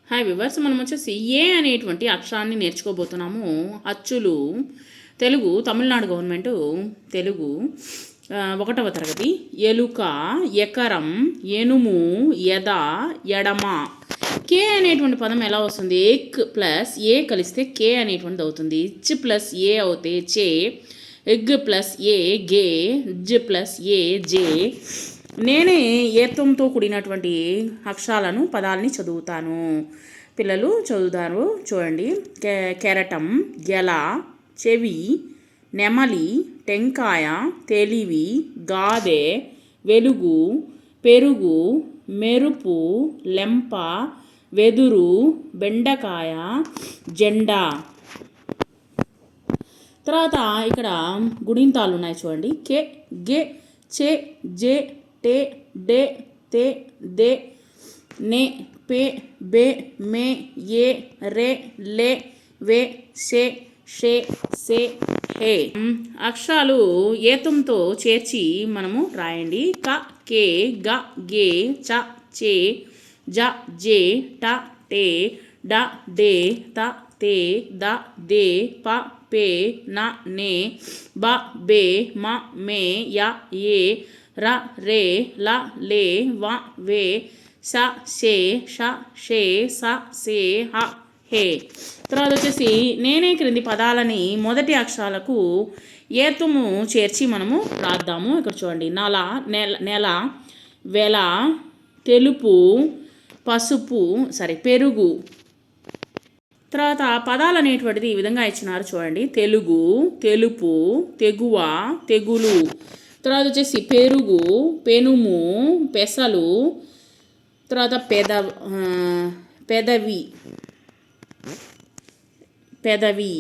Hi viewers, మనం వచ్చేసి ఏ అనేటువంటి అక్షరాన్ని నేర్చుకోబోతున్నాము. అచ్చులు తెలుగు తమిళనాడు గవర్నమెంట్ తెలుగు 1వ తరగతి. ఎలుక, ఎకరం, ఎనుము, ఎద, ఎడమ. కే అనేటువంటి పదం ఎలా వస్తుంది? ఎక్ ప్లస్ ఏ కలిస్తే కే అనేటువంటిది అవుతుంది. ఇచ్ ప్లస్ ఏ అవుతే చే, ఎగ్ ప్లస్ ఏ గే, జ్ ప్లస్ ఏ జే. నేనే ఏతంతో కూడినటువంటి అక్షరాలను పదాలని చదువుతాను. పిల్లలు చదువుతారు, చూడండి. కెరటం, గెల, చెవి, నెమలి, టెంకాయ, తెలివి, గాదె, వెలుగు, పెరుగు, మెరుపు, లెంప, వెదురు, బెండకాయ, జెండా. తర్వాత ఇక్కడ గుణింతాలు ఉన్నాయి, చూడండి. కె, గె, చె, జె, టే, డే, తే, దే, నే, పే, బే, మే, ఏ, రే, లే, వే, షే, షే, సే, హే. అక్షరాలు ఏతంతో చేర్చి మనము రాయండి. క, కే, గ, గే, చ, చే, జ, జే, ట, టే, డ, డే, త, తే, ద, దే, ప, పే, న, నే, బ, బే, మ, మే, య, ఏ, ర, రే, ల, లే, వ, వే, స, షే, ష, షే, స, సే, హ, హే. తర్వాత వచ్చేసి నేనే క్రింది పదాలని మొదటి అక్షరాలకు ఏతము చేర్చి మనము రాద్దాము. ఇక్కడ చూడండి. నెల, వెల, తెలుపు, పసుపు, పెరుగు. తర్వాత పదాలు అనేటువంటిది ఈ విధంగా ఇచ్చినారు, చూడండి. తెలుగు, తెలుపు, తెగువ, తెగులు. తర్వాత వచ్చేసి పెరుగు, పెనుము, పెసలు. తర్వాత పెదవి,